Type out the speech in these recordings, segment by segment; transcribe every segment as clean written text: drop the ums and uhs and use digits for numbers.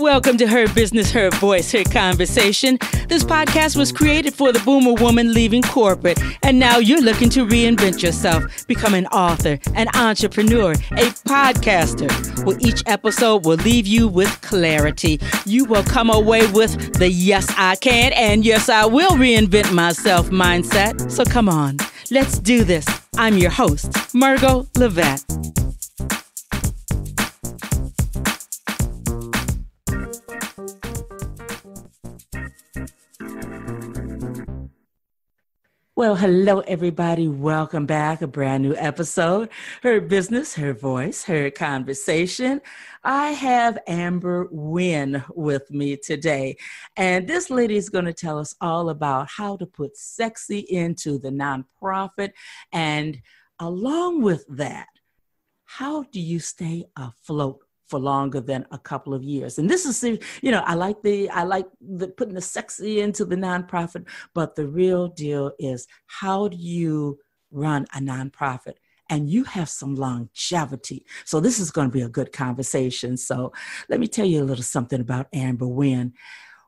Welcome to Her Business, Her Voice, Her Conversation. This podcast was created for the boomer woman leaving corporate, and now you're looking to reinvent yourself, become an author, an entrepreneur, a podcaster. Well, each episode will leave you with clarity. You will come away with the yes, I can and yes, I will reinvent myself mindset. So come on, let's do this. I'm your host, Margot Levette. Well, hello, everybody. Welcome back. A brand new episode. Her business, her voice, her conversation. I have Amber Wynn with me today. And this lady is going to tell us all about how to put sexy into the nonprofit. And along with that, how do you stay afloat for longer than a couple of years? And this is, I like the putting the sexy into the nonprofit, but the real deal is, how do you run a nonprofit and you have some longevity? So this is going to be a good conversation. So let me tell you a little something about Amber Wynn.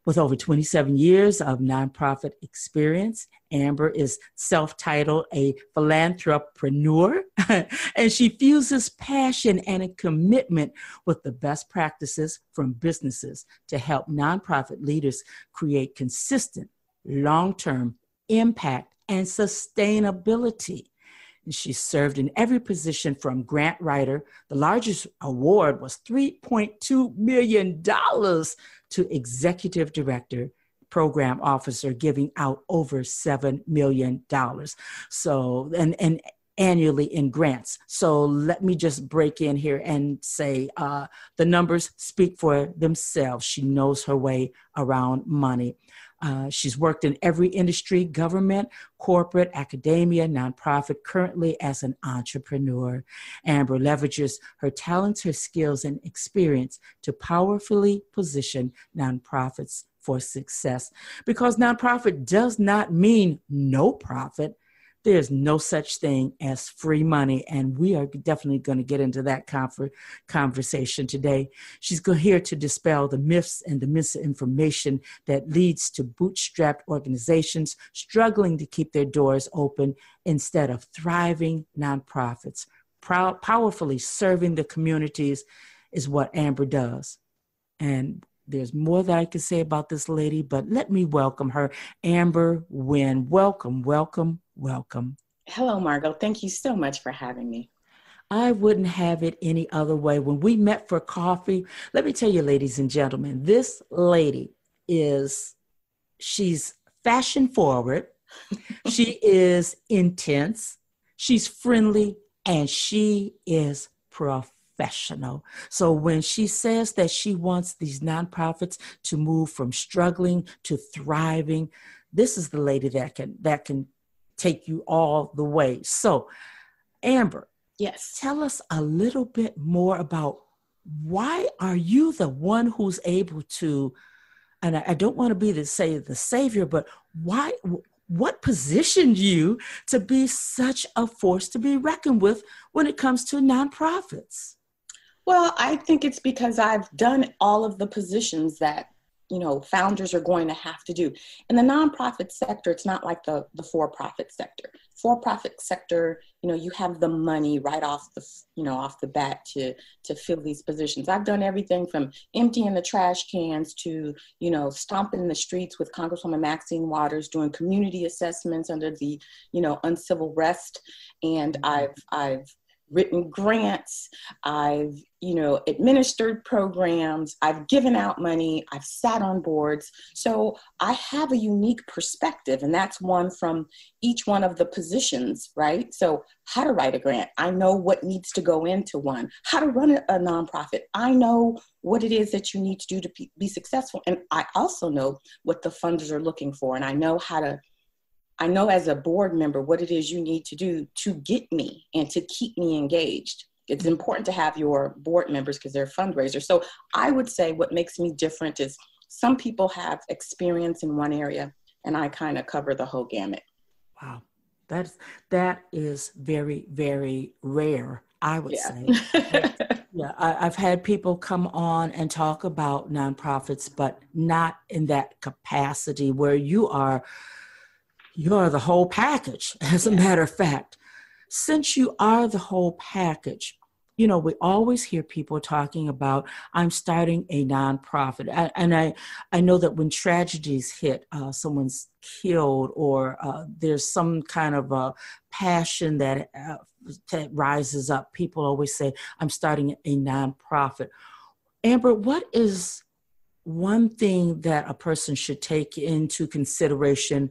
With over 27 years of nonprofit experience, Amber is self-titled a philanthropreneur, and she fuses passion and a commitment with the best practices from businesses to help nonprofit leaders create consistent, long-term impact and sustainability. And she served in every position from grant writer. The largest award was $3.2 million to executive director, program officer, giving out over $7 million. So, and annually in grants. So let me just break in here and say the numbers speak for themselves. She knows her way around money. She's worked in every industry, government, corporate, academia, nonprofit, currently as an entrepreneur. Amber leverages her talents, her skills, and experience to powerfully position nonprofits for success. Because nonprofit does not mean no profit. There's no such thing as free money, and we are definitely going to get into that conversation today. She's here to dispel the myths and the misinformation that leads to bootstrapped organizations struggling to keep their doors open instead of thriving nonprofits. Powerfully serving the communities is what Amber does. And there's more that I can say about this lady, but let me welcome her, Amber Wynn. Welcome, welcome, welcome. Hello, Margot. Thank you so much for having me. I wouldn't have it any other way. When we met for coffee, let me tell you, ladies and gentlemen, this lady she's fashion forward. She is intense. She's friendly, and she is professional. So when she says that she wants these nonprofits to move from struggling to thriving, this is the lady that can take you all the way. So, Amber, yes, tell us a little bit more about why are you the one who's able to, and I don't want to be the savior, but why? What positioned you to be such a force to be reckoned with when it comes to nonprofits? Well, I think it's because I've done all of the positions that, founders are going to have to do. In the nonprofit sector, it's not like the for-profit sector. For-profit sector, you have the money right off the bat to fill these positions. I've done everything from emptying the trash cans to, stomping the streets with Congresswoman Maxine Waters, doing community assessments under the, uncivil arrest. And I've written grants, I've, administered programs, I've given out money, I've sat on boards. So I have a unique perspective, and that's one from each one of the positions, right? So how to write a grant, I know what needs to go into one. How to run a nonprofit, I know what it is that you need to do to be successful. And I also know what the funders are looking for, and I know as a board member what it is you need to do to get me and to keep me engaged. It's important to have your board members because they're fundraisers. So I would say what makes me different is some people have experience in one area, and I kind of cover the whole gamut. Wow. That is very, very rare, I would say. Yeah, I've had people come on and talk about nonprofits, but not in that capacity where you're the whole package, as a matter of fact. Since you are the whole package, you know, we always hear people talking about, I'm starting a nonprofit. I know that when tragedies hit, someone's killed, or there's some kind of a passion that rises up, people always say, I'm starting a nonprofit. Amber, what is one thing that a person should take into consideration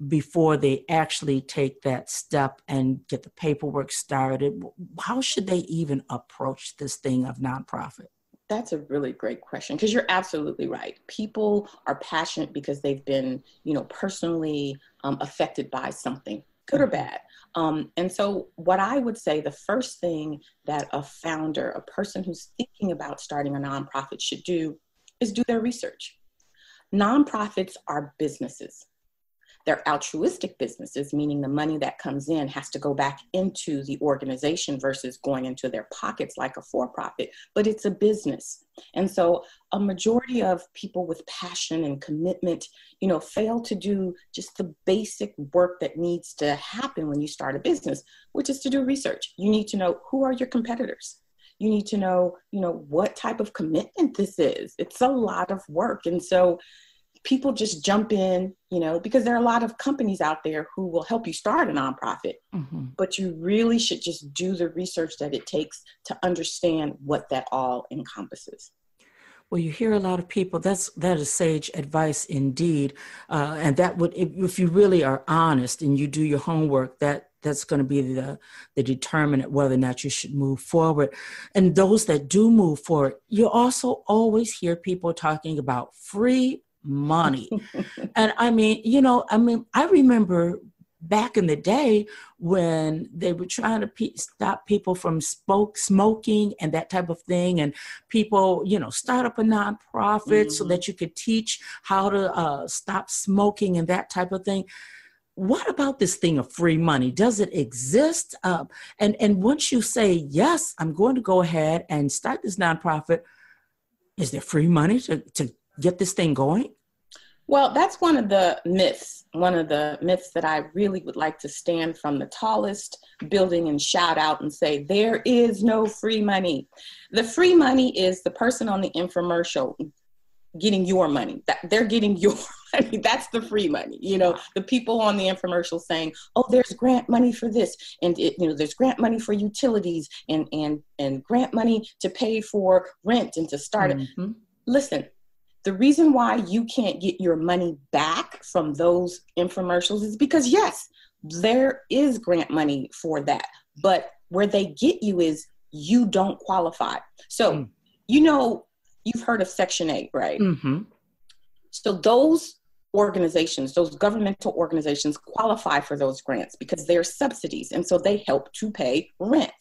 before they actually take that step and get the paperwork started? How should they even approach this thing of nonprofit? That's a really great question, because you're absolutely right. People are passionate because they've been, personally affected by something, good or bad. And so what I would say, the first thing that a founder, a person who's thinking about starting a nonprofit should do is do their research. Nonprofits are businesses. They're altruistic businesses, meaning the money that comes in has to go back into the organization versus going into their pockets like a for-profit, but it's a business. And so a majority of people with passion and commitment, fail to do just the basic work that needs to happen when you start a business, which is to do research. You need to know, who are your competitors? You need to know, what type of commitment this is. It's a lot of work. And so people just jump in, because there are a lot of companies out there who will help you start a nonprofit, but you really should just do the research that it takes to understand what that all encompasses. Well, you hear a lot of people, that is sage advice indeed. And that would, if you really are honest and you do your homework, that's going to be the determinant whether or not you should move forward. And those that do move forward, you also always hear people talking about free money. And I remember back in the day when they were trying to stop people from smoking and that type of thing. And people, start up a nonprofit so that you could teach how to stop smoking and that type of thing. What about this thing of free money? Does it exist? And once you say, yes, I'm going to go ahead and start this nonprofit, is there free money to get this thing going? Well, that's one of the myths that I really would like to stand from the tallest building and shout out and say, there is no free money. The free money is the person on the infomercial getting your money. They're getting your money. That's the free money. The people on the infomercial saying, oh, there's grant money for this. And there's grant money for utilities and grant money to pay for rent and to start it. Listen, the reason why you can't get your money back from those infomercials is because, yes, there is grant money for that. But where they get you is you don't qualify. So, you've heard of Section 8, right? So those organizations, those governmental organizations qualify for those grants because they're subsidies. And so they help to pay rent.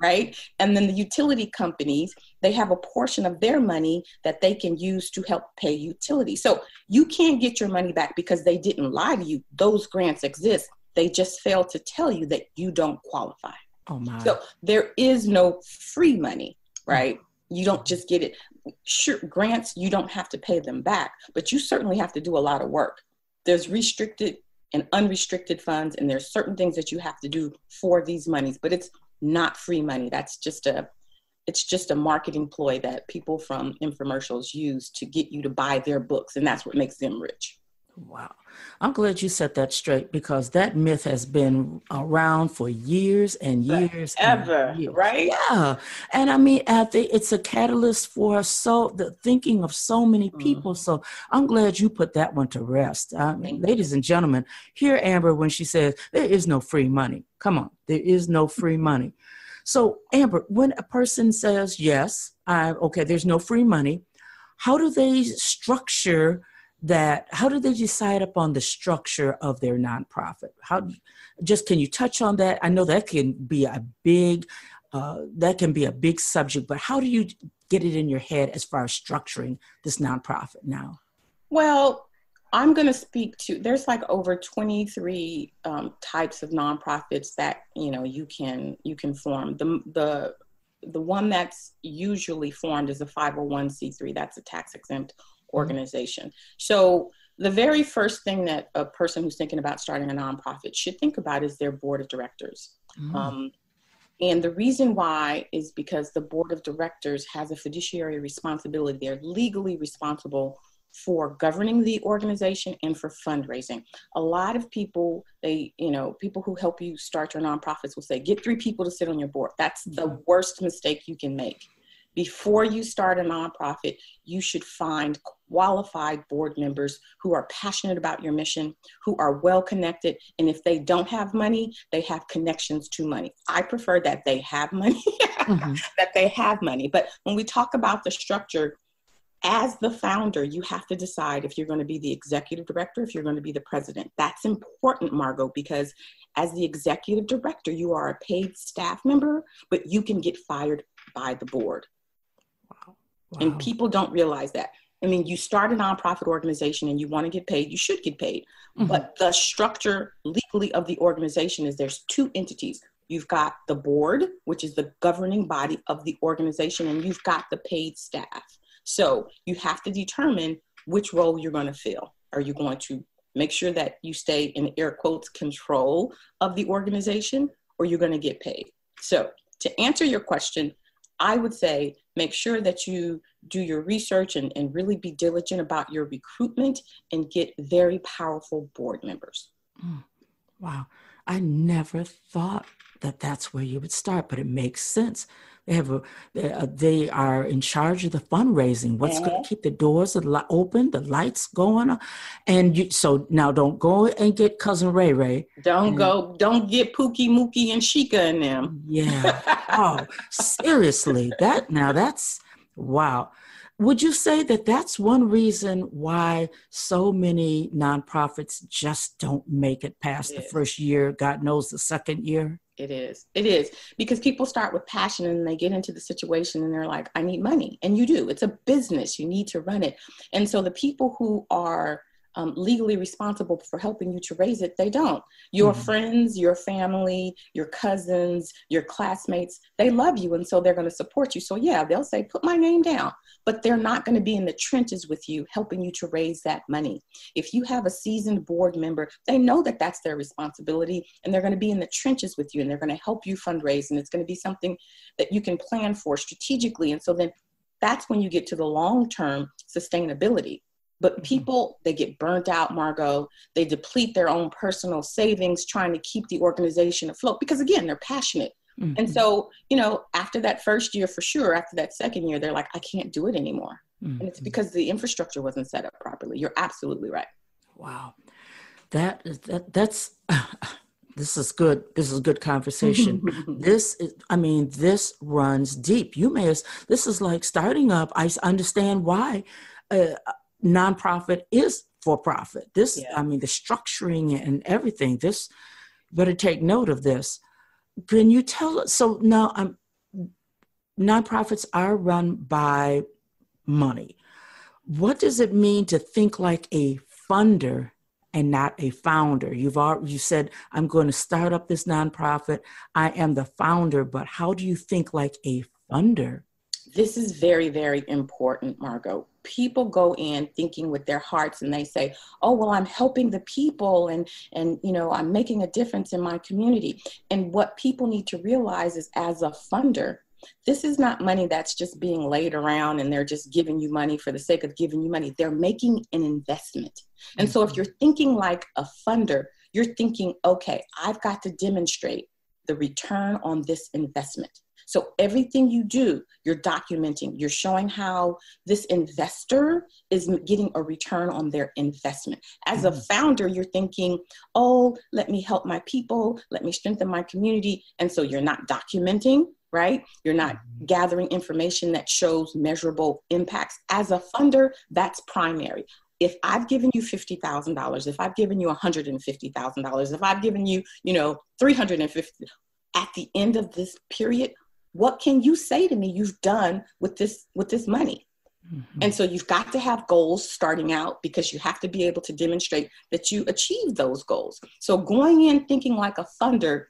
Right? And then the utility companies, they have a portion of their money that they can use to help pay utilities. So you can't get your money back because they didn't lie to you. Those grants exist. They just fail to tell you that you don't qualify. Oh my. So there is no free money, right? You don't just get it. Sure, grants, you don't have to pay them back, but you certainly have to do a lot of work. There's restricted and unrestricted funds, and there's certain things that you have to do for these monies, but it's not free money. It's just a marketing ploy that people from infomercials use to get you to buy their books. And that's what makes them rich. Wow. I'm glad you set that straight, because that myth has been around for years and years. Ever, right? Yeah. And I think it's a catalyst for the thinking of so many people. So I'm glad you put that one to rest. Ladies and gentlemen, hear Amber when she says there is no free money. Come on, there is no free money. So Amber, when a person says, yes, there's no free money, how do they structure that? How do they decide upon the structure of their nonprofit? Can you touch on that? I know that can be a big that can be a big subject, but how do you get it in your head as far as structuring this nonprofit now? Well, I'm going to speak to, there's like over 23 types of nonprofits that, you can form. The one that's usually formed is a 501c3. That's a tax exempt organization. So the very first thing that a person who's thinking about starting a nonprofit should think about is their board of directors. And the reason why is because the board of directors has a fiduciary responsibility. They're legally responsible for governing the organization and for fundraising. A lot of people, people who help you start your nonprofits will say, get 3 people to sit on your board. That's the worst mistake you can make. Before you start a nonprofit, you should find qualified board members who are passionate about your mission, who are well connected. And if they don't have money, they have connections to money. I prefer that they have money, that they have money. But when we talk about the structure, as the founder, you have to decide if you're going to be the executive director, if you're going to be the president. That's important, Margot, because as the executive director, you are a paid staff member, but you can get fired by the board. Wow. And people don't realize that. I mean, you start a nonprofit organization and you want to get paid, you should get paid. But the structure legally of the organization is there's 2 entities. You've got the board, which is the governing body of the organization, and you've got the paid staff. So you have to determine which role you're going to fill. Are you going to make sure that you stay in air quotes control of the organization, or you're going to get paid? So to answer your question, I would say make sure that you do your research and really be diligent about your recruitment and get very powerful board members. Wow. I never thought that that's where you would start, but it makes sense. They are in charge of the fundraising. What's going to keep the doors open, the lights going? And so now don't go and get Cousin Ray Ray. Don't get Pookie, Mookie, and Sheikah in them. Yeah. Oh, seriously. That's, wow. Would you say that that's one reason why so many nonprofits just don't make it past the first year, God knows the second year? It is because people start with passion and they get into the situation and they're like, I need money. And you do. It's a business. You need to run it. And so the people who are legally responsible for helping you to raise it, they don't. Your friends, your family, your cousins, your classmates, they love you. And so they're going to support you. So yeah, they'll say, put my name down, but they're not going to be in the trenches with you, helping you to raise that money. If you have a seasoned board member, they know that that's their responsibility, and they're going to be in the trenches with you, and they're going to help you fundraise. And it's going to be something that you can plan for strategically. And so then that's when you get to the long-term sustainability. But people, they get burnt out, Margot. They deplete their own personal savings trying to keep the organization afloat because, again, they're passionate. And so, after that first year, for sure, after that second year, they're like, I can't do it anymore. And it's because the infrastructure wasn't set up properly. You're absolutely right. Wow. That's this is good. This is good conversation. This runs deep. This is like starting up. I understand why nonprofit is for profit. The structuring and everything, this, better take note of this. Can you tell us, so now nonprofits are run by money. What does it mean to think like a funder and not a founder? You said, I'm going to start up this nonprofit. I am the founder, but how do you think like a funder? This is very, very important, Margot. People go in thinking with their hearts and they say, oh, well, I'm helping the people and I'm making a difference in my community. And what people need to realize is, as a funder, this is not money that's just being laid around and they're just giving you money for the sake of giving you money. They're making an investment. And so if you're thinking like a funder, you're thinking, okay, I've got to demonstrate the return on this investment. So everything you do, you're documenting, you're showing how this investor is getting a return on their investment. As a founder, you're thinking, oh, let me help my people, let me strengthen my community. And so you're not documenting, right? You're not gathering information that shows measurable impacts. As a funder, that's primary. If I've given you $50,000, if I've given you $150,000, if I've given you, $350,000, at the end of this period, what can you say to me you've done with this money? Mm-hmm. And so you've got to have goals starting out, because you have to be able to demonstrate that you achieve those goals. So going in thinking like a funder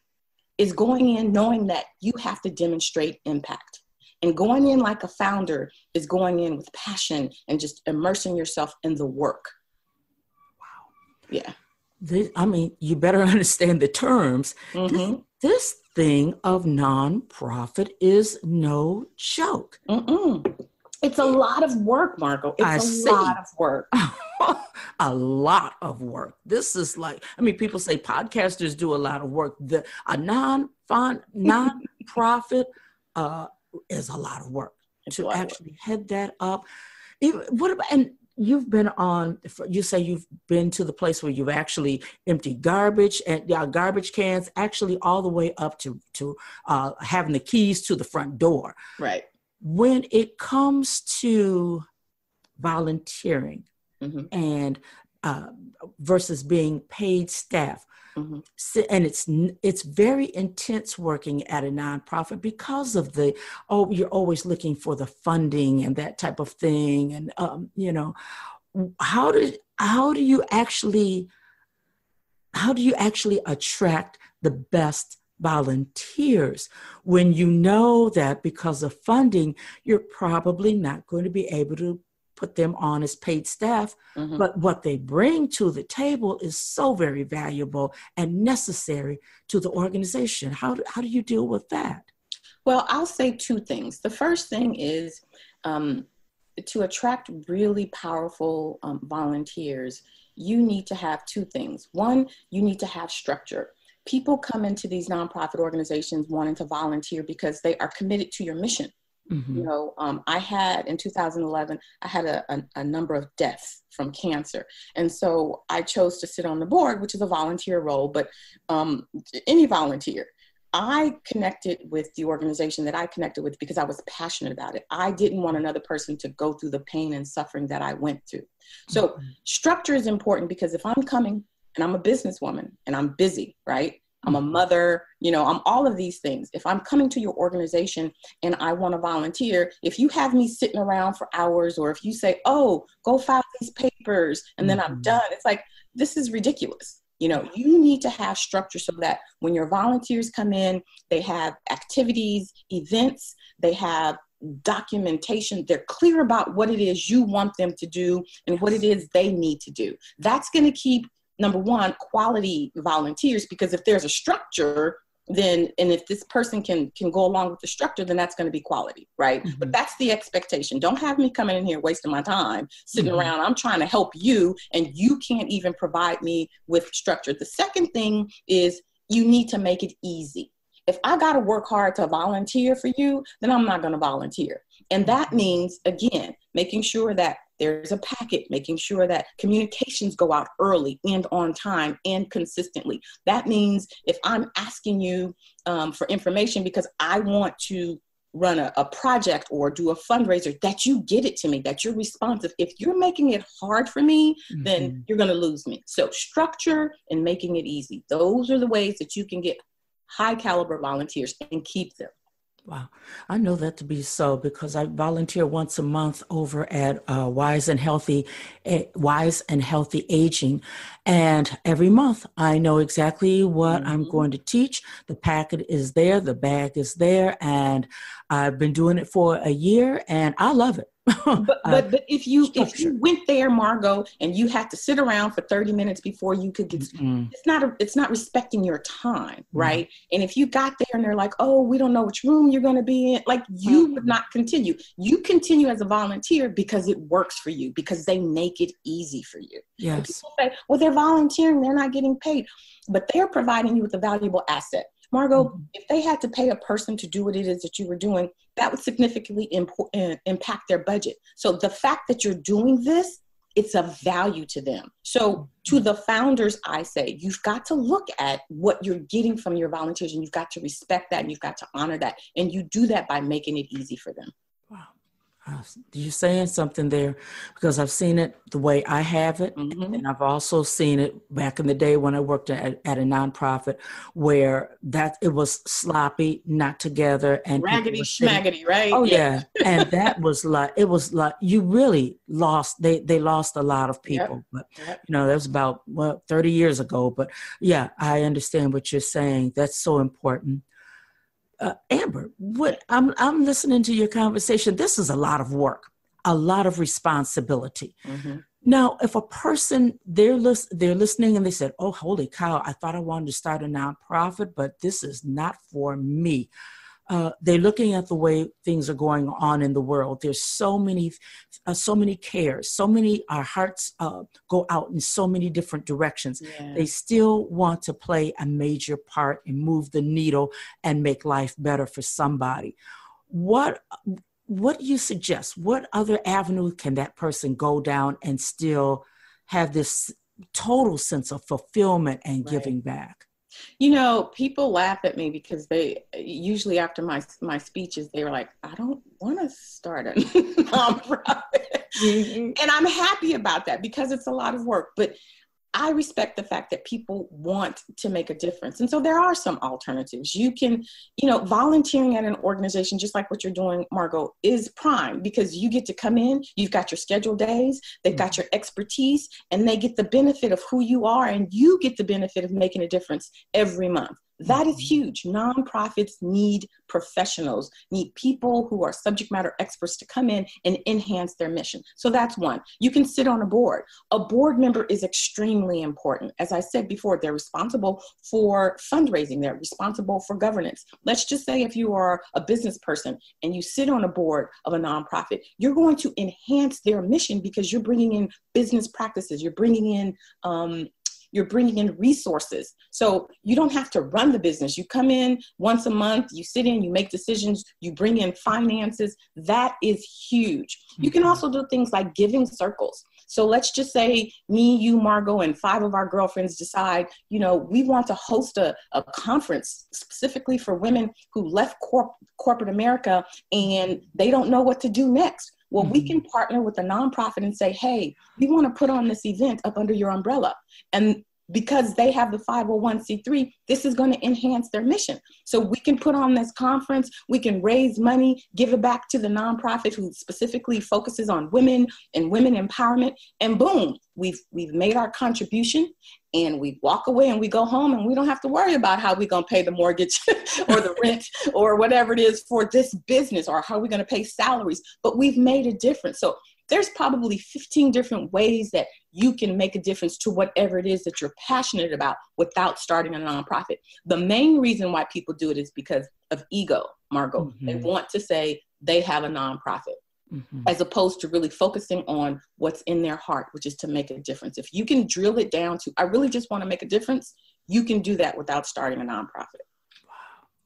is going in knowing that you have to demonstrate impact. And going in like a founder is going in with passion and just immersing yourself in the work. Wow. Yeah. You better understand the terms. Mm-hmm. This thing of nonprofit is no joke. Mm-mm. It's a lot of work, Margot. It's a lot of work. A lot of work. This is like, people say podcasters do a lot of work. A nonprofit is a lot of work to actually head that up. And you've been you say you've been to the place where you've actually emptied garbage and garbage cans, actually all the way up to having the keys to the front door. Right. When it comes to volunteering, mm-hmm. and versus being paid staff, mm-hmm. and it's very intense working at a nonprofit because of you're always looking for the funding and that type of thing, and how do you actually attract the best volunteers when you know that because of funding, you're probably not going to be able to put them on as paid staff, mm-hmm. but what they bring to the table is so very valuable and necessary to the organization. How do you deal with that? Well, I'll say two things. The first thing is to attract really powerful volunteers, you need to have two things. One, you need to have structure. People come into these nonprofit organizations wanting to volunteer because they are committed to your mission. Mm-hmm. I had in 2011, I had a number of deaths from cancer. And so I chose to sit on the board, which is a volunteer role, but any volunteer. I connected with the organization that I connected with because I was passionate about it. I didn't want another person to go through the pain and suffering that I went through. So mm-hmm. structure is important, because if I'm coming and I'm a businesswoman and I'm busy, right? I'm a mother, I'm all of these things. If I'm coming to your organization and I want to volunteer, if you have me sitting around for hours, or if you say, oh, go file these papers and then mm-hmm. I'm done, it's like, this is ridiculous. You need to have structure so that when your volunteers come in, they have activities, events, they have documentation. They're clear about what it is you want them to do and what it is they need to do. That's going to keep, number one, quality volunteers, because if there's a structure, then, and if this person can go along with the structure, then that's going to be quality, right? Mm-hmm. But that's the expectation. Don't have me coming in here wasting my time sitting mm-hmm. around. I'm trying to help you and you can't even provide me with structure. The second thing is you need to make it easy. If I got to work hard to volunteer for you, then I'm not going to volunteer. And that means, again, making sure that there's a packet, making sure that communications go out early and on time and consistently. That means if I'm asking you for information because I want to run a project or do a fundraiser, that you get it to me, that you're responsive. If you're making it hard for me, mm-hmm. then you're going to lose me. So structure and making it easy. Those are the ways that you can get high caliber volunteers and keep them. Wow. I know that to be so because I volunteer once a month over at Wise and Healthy Aging. And every month I know exactly what mm-hmm. I'm going to teach. The packet is there, the bag is there, and I've been doing it for a year and I love it. But if you went there, Margot, and you had to sit around for 30 minutes before you could get, mm-hmm. it's not respecting your time, right? Mm-hmm. And if you got there and they're like, oh, we don't know which room you're going to be in, like you mm-hmm. would not continue. You continue as a volunteer because it works for you, because they make it easy for you. Yes. People say, well, they're volunteering, they're not getting paid, but they're providing you with a valuable asset. Margot, mm-hmm. if they had to pay a person to do what it is that you were doing, that would significantly impact their budget. So the fact that you're doing this, it's of value to them. So to the founders, I say, you've got to look at what you're getting from your volunteers, and you've got to respect that, and you've got to honor that. And you do that by making it easy for them. Wow. You're saying something there, because I've seen it the way I have it. Mm-hmm. And I've also seen it back in the day when I worked at a nonprofit where that it was sloppy, not together, and people Raggedy were sitting. schmaggedy, right? Oh Yeah. yeah. And that was like, it was like you really lost, they lost a lot of Yep. people. But Yep. that was about 30 years ago. But yeah, I understand what you're saying. That's so important. Amber, what I'm listening to your conversation. This is a lot of work, a lot of responsibility. Mm-hmm. Now, if a person they're listening and they said, "Oh, holy cow! I thought I wanted to start a nonprofit, but this is not for me." They're looking at the way things are going on in the world. There's so many cares, so many, our hearts go out in so many different directions. Yeah. They still want to play a major part and move the needle and make life better for somebody. What do you suggest? What other avenue can that person go down and still have this total sense of fulfillment and giving back? People laugh at me because they usually after my speeches, they were like, I don't want to start a nonprofit. Mm-hmm. And I'm happy about that because it's a lot of work. But I respect the fact that people want to make a difference. And so there are some alternatives. You can, volunteering at an organization, just like what you're doing, Margot, is prime because you get to come in, you've got your scheduled days, they've got your expertise, and they get the benefit of who you are, and you get the benefit of making a difference every month. That is huge. Nonprofits need professionals, need people who are subject matter experts to come in and enhance their mission. So that's one. You can sit on a board. A board member is extremely important. As I said before, they're responsible for fundraising. They're responsible for governance. Let's just say if you are a business person and you sit on a board of a nonprofit, you're going to enhance their mission because you're bringing in business practices. You're bringing in resources. So you don't have to run the business. You come in once a month, you sit in, you make decisions, you bring in finances. That is huge. You can also do things like giving circles. So let's just say me, you, Margot, and 5 of our girlfriends decide, we want to host a conference specifically for women who left corporate America and they don't know what to do next. Well, we can partner with a nonprofit and say, hey, we want to put on this event up under your umbrella. And because they have the 501c3, this is going to enhance their mission. So we can put on this conference, we can raise money, give it back to the nonprofit who specifically focuses on women and women empowerment. And boom, we've made our contribution and we walk away and we go home and we don't have to worry about how we're going to pay the mortgage or the rent or whatever it is for this business or how we're going to pay salaries, but we've made a difference. So there's probably 15 different ways that you can make a difference to whatever it is that you're passionate about without starting a nonprofit. The main reason why people do it is because of ego, Margot. Mm-hmm. They want to say they have a nonprofit. Mm-hmm. As opposed to really focusing on what's in their heart, which is to make a difference. If you can drill it down to, I really just want to make a difference, you can do that without starting a nonprofit.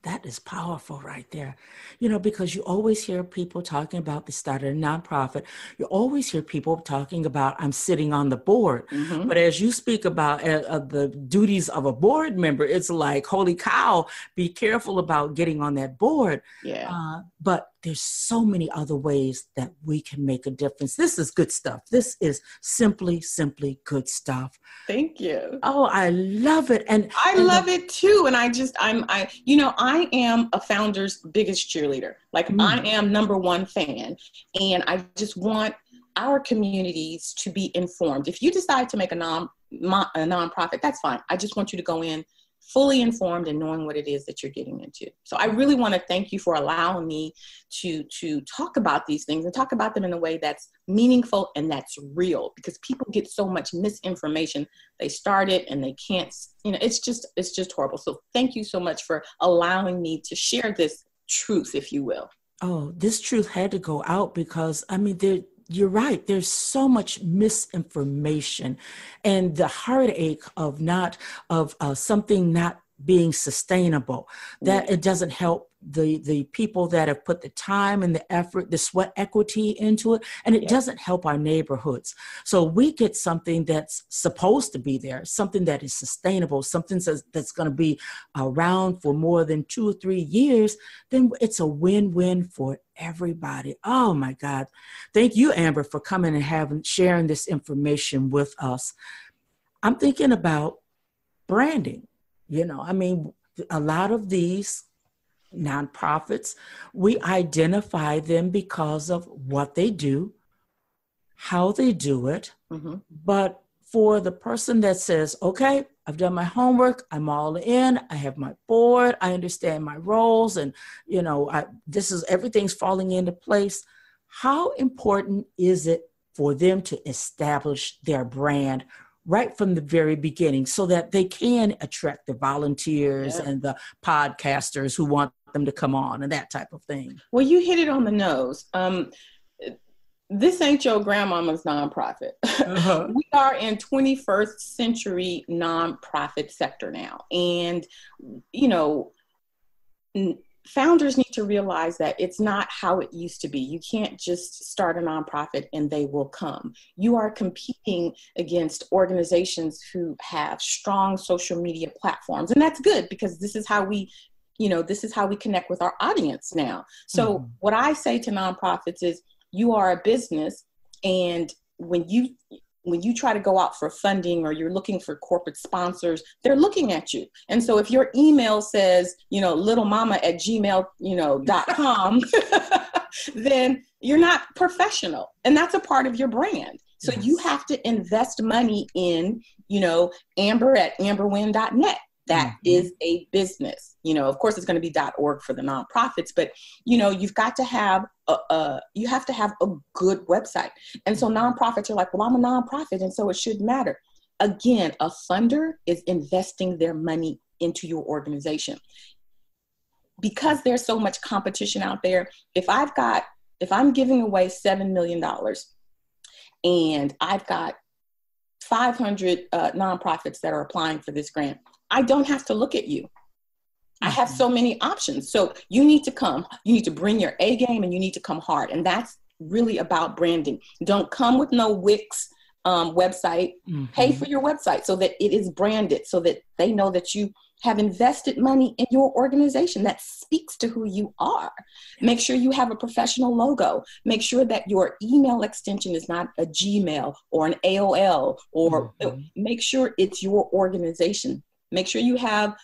That is powerful right there. Because you always hear people talking about the start of a nonprofit. You always hear people talking about, I'm sitting on the board. Mm-hmm. But as you speak about the duties of a board member, it's like, holy cow, be careful about getting on that board. Yeah. But there's so many other ways that we can make a difference. This is good stuff. This is simply good stuff. Thank you. Oh, I love it. And I love it too. And I am a founder's biggest cheerleader. Like I am number one fan. And I just want our communities to be informed. If you decide to make a nonprofit, that's fine. I just want you to go in fully informed and knowing what it is that you're getting into. So I really want to thank you for allowing me to talk about these things and talk about them in a way that's meaningful and that's real, because people get so much misinformation. They start it and they can't, it's just horrible. So thank you so much for allowing me to share this truth, if you will. Oh, this truth had to go out because, you're right. There's so much misinformation and the heartache of something not being sustainable, that it doesn't help the people that have put the time and the effort, the sweat equity into it, and it doesn't help our neighborhoods. So we get something that's supposed to be there, something that is sustainable, something that's going to be around for more than 2 or 3 years, then it's a win-win for everybody. Oh my God. Thank you, Amber, for coming and sharing this information with us. I'm thinking about branding. I mean, a lot of these nonprofits, we identify them because of what they do, how they do it. Mm-hmm. But for the person that says, okay, I've done my homework, I'm all in, I have my board, I understand my roles, and everything's falling into place. How important is it for them to establish their brand right from the very beginning so that they can attract the volunteers and the podcasters who want them to come on and that type of thing? Well, you hit it on the nose. This ain't your grandmama's nonprofit. Uh-huh. We are in 21st century nonprofit sector now. And, founders need to realize that it's not how it used to be. You can't just start a nonprofit and they will come. You are competing against organizations who have strong social media platforms. And that's good because this is how we connect with our audience now. So what I say to nonprofits is you are a business, and when you try to go out for funding or you're looking for corporate sponsors, they're looking at you. And so if your email says, littlemama@gmail.com, then you're not professional. And that's a part of your brand. So you have to invest money in, Amber@amberwynn.net. That is a business. Of course, it's going to be .org for the nonprofits, but you've got to have a good website. And so nonprofits are like, well, I'm a nonprofit, and so it should matter. Again, a funder is investing their money into your organization. Because there's so much competition out there, if I'm giving away $7 million and I've got 500 nonprofits that are applying for this grant, I don't have to look at you. I have so many options. So you need to come. You need to bring your A game and you need to come hard. And that's really about branding. Don't come with no Wix website. Pay for your website so that it is branded, so that they know that you have invested money in your organization that speaks to who you are. Make sure you have a professional logo. Make sure that your email extension is not a Gmail or an AOL, or make sure it's your organization. Make sure you have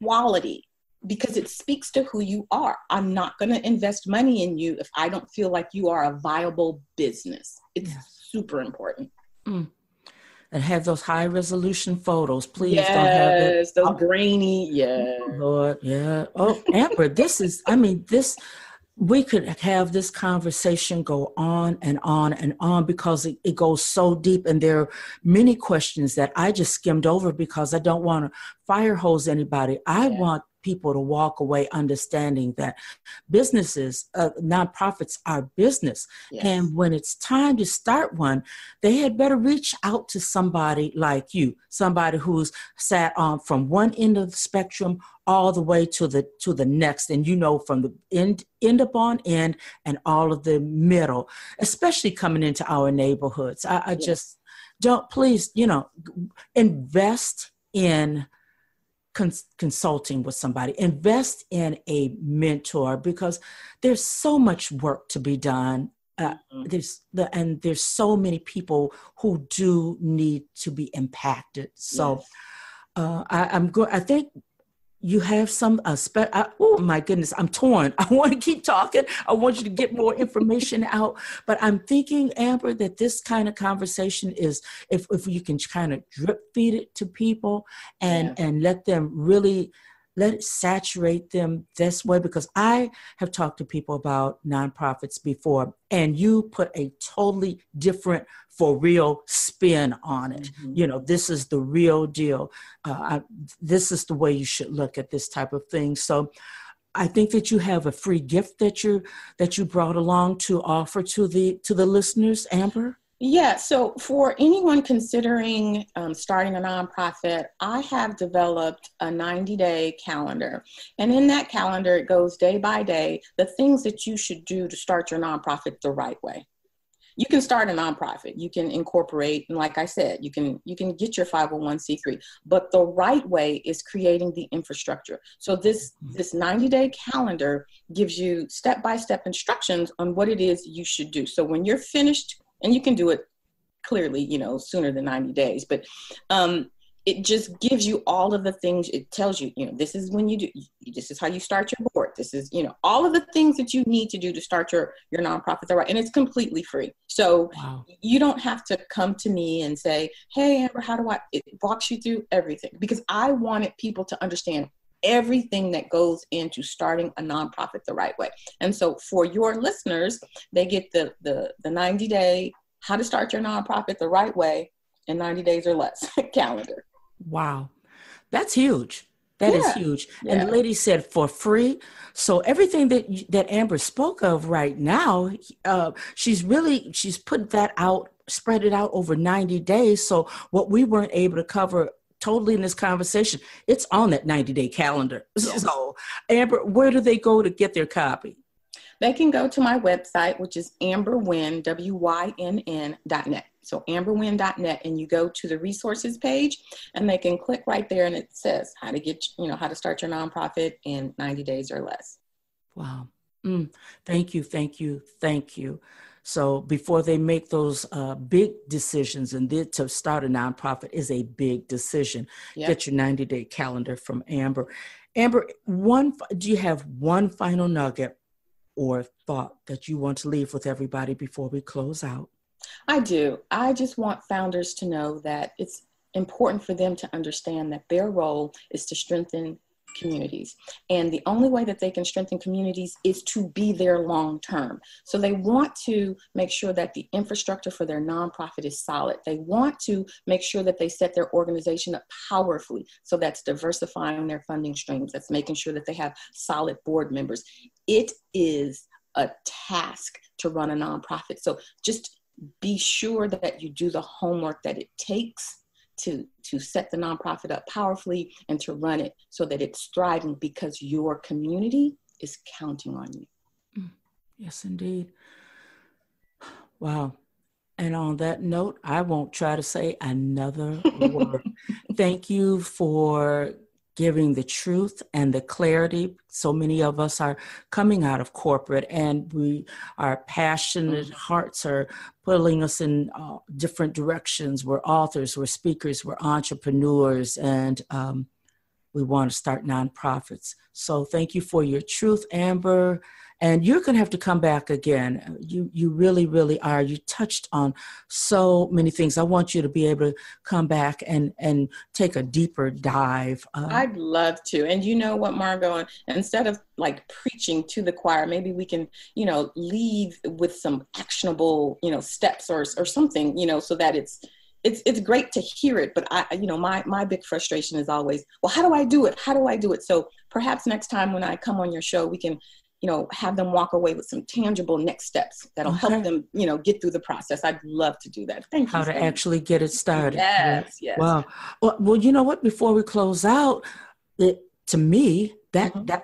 quality, because it speaks to who you are. I'm not going to invest money in you if I don't feel like you are a viable business. It's super important. And have those high resolution photos, please. Yes, don't have it. Those grainy. Yeah. Lord, yeah. Oh, Amber, we could have this conversation go on and on and on because it goes so deep, and there are many questions that I just skimmed over because I don't want to fire hose anybody. I want people to walk away understanding that businesses, nonprofits are business. Yes. And when it's time to start one, they had better reach out to somebody like you, somebody who's sat on from one end of the spectrum all the way to the next. And from the end up on end and all of the middle, especially coming into our neighborhoods. I just don't, please, invest in consulting with somebody, invest in a mentor, because there's so much work to be done. There's so many people who do need to be impacted. So I think you have some, oh my goodness, I'm torn. I want to keep talking. I want you to get more information out. But I'm thinking, Amber, that this kind of conversation is, if you can kind of drip feed it to people and let them really, let it saturate them this way, because I have talked to people about nonprofits before, and you put a totally different, for real spin on it. This is the real deal. This is the way you should look at this type of thing. So I think that you have a free gift that you brought along to offer to the listeners, Amber. Yeah, so for anyone considering starting a nonprofit, I have developed a 90-day calendar. And in that calendar, it goes day by day, the things that you should do to start your nonprofit the right way. You can start a nonprofit. You can incorporate, and like I said, you can get your 501c3. But the right way is creating the infrastructure. So this 90-day calendar gives you step-by-step instructions on what it is you should do. So when you're finished, and you can do it clearly, sooner than 90 days, but it just gives you all of the things. It tells you, this is when you do, this is how you start your board. This is, all of the things that you need to do to start your nonprofit. Right. And it's completely free. So wow. You don't have to come to me and say, hey, Amber, how do it walks you through everything, because I wanted people to understand everything that goes into starting a nonprofit the right way. And so for your listeners, they get the 90-day, how to start your nonprofit the right way in 90 days or less calendar. Wow. That's huge. That is huge. And the lady said for free. So everything that Amber spoke of right now, she's put that out, spread it out over 90 days. So what we weren't able to cover totally in this conversation, it's on that 90-day calendar. Yes. So Amber, where do they go to get their copy? They can go to my website, which is amberwynn, WYNN.net. So amberwynn.net, and you go to the resources page, and they can click right there, and it says how to start your nonprofit in 90 days or less. Wow. Thank you. So before they make those big decisions, and to start a nonprofit is a big decision. Yep. Get your 90-day calendar from Amber. Amber, do you have one final nugget or thought that you want to leave with everybody before we close out? I do. I just want founders to know that it's important for them to understand that their role is to strengthen communities. And the only way that they can strengthen communities is to be there long term. So they want to make sure that the infrastructure for their nonprofit is solid. They want to make sure that they set their organization up powerfully. So that's diversifying their funding streams. That's making sure that they have solid board members. It is a task to run a nonprofit. So just be sure that you do the homework that it takes to set the nonprofit up powerfully and to run it so that it's thriving, because your community is counting on you. Yes, indeed. Wow. And on that note, I won't try to say another word. Thank you for giving the truth and the clarity. So many of us are coming out of corporate, and our passionate hearts are pulling us in different directions. We're authors, we're speakers, we're entrepreneurs, and we want to start nonprofits. So thank you for your truth, Amber. And you're going to have to come back again. You really, really are. You touched on so many things. I want you to be able to come back and take a deeper dive. I'd love to. And you know what, Margot, instead of like preaching to the choir, maybe we can, leave with some actionable, steps or something, so that it's great to hear it. But my big frustration is always, well, how do I do it? How do I do it? So perhaps next time when I come on your show, we can have them walk away with some tangible next steps that'll help them, get through the process. I'd love to do that. Thank you. How to actually get it started. Yes, yes. Wow. Well, you know what? Before we close out, to me, that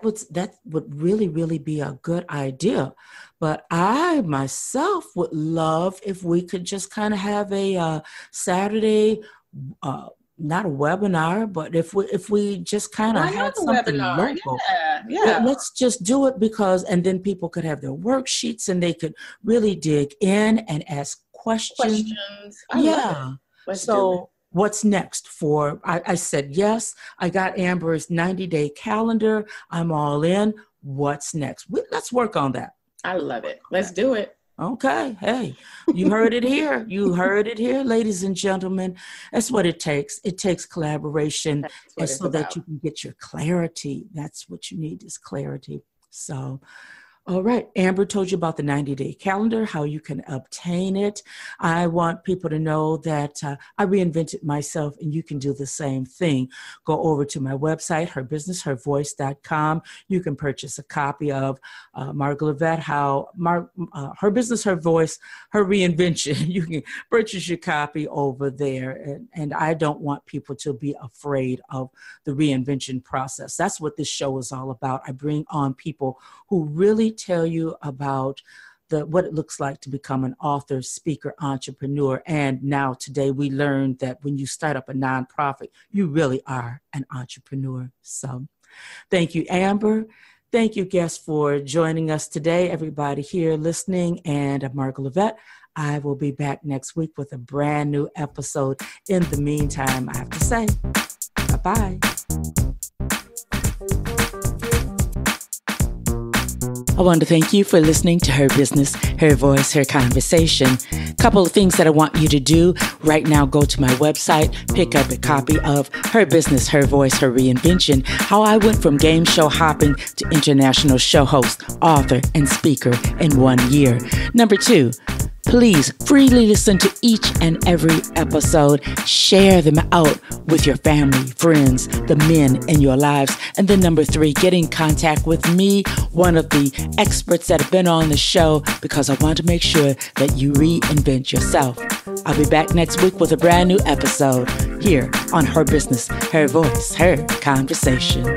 would really, really be a good idea. But I myself would love if we could just kind of have a Saturday, not a webinar, but if we just kind of had something local, let's just do it, and then people could have their worksheets and they could really dig in and ask questions. So what's next I said, yes, I got Amber's 90-day calendar. I'm all in. What's next? Let's work on that. I love it. Let's do it. Okay. Hey, you heard it here. You heard it here, ladies and gentlemen. That's what it takes. It takes collaboration, that you can get your clarity. That's what you need, is clarity. So, All right. Amber told you about the 90-day calendar, how you can obtain it. I want people to know that I reinvented myself and you can do the same thing. Go over to my website, herbusinesshervoice.com. You can purchase a copy of Margaret Levette, Her Business, Her Voice, Her Reinvention. You can purchase your copy over there. And I don't want people to be afraid of the reinvention process. That's what this show is all about. I bring on people who really tell you about what it looks like to become an author, speaker, entrepreneur. And now today we learned that when you start up a nonprofit, you really are an entrepreneur. So thank you, Amber. Thank you, guests, for joining us today. Everybody here listening, and I'm Margaret Levette. I will be back next week with a brand new episode. In the meantime, I have to say, bye-bye. I want to thank you for listening to Her Business, Her Voice, Her Conversation. Couple of things that I want you to do right now. Go to my website, pick up a copy of Her Business, Her Voice, Her Reinvention, how I went from game show hopping to international show host, author, and speaker in 1 year. Number 2, please freely listen to each and every episode. Share them out with your family, friends, the men in your lives. And then number 3, get in contact with me, one of the experts that have been on the show, because I want to make sure that you reinvent yourself. I'll be back next week with a brand new episode here on Her Business, Her Voice, Her Conversation.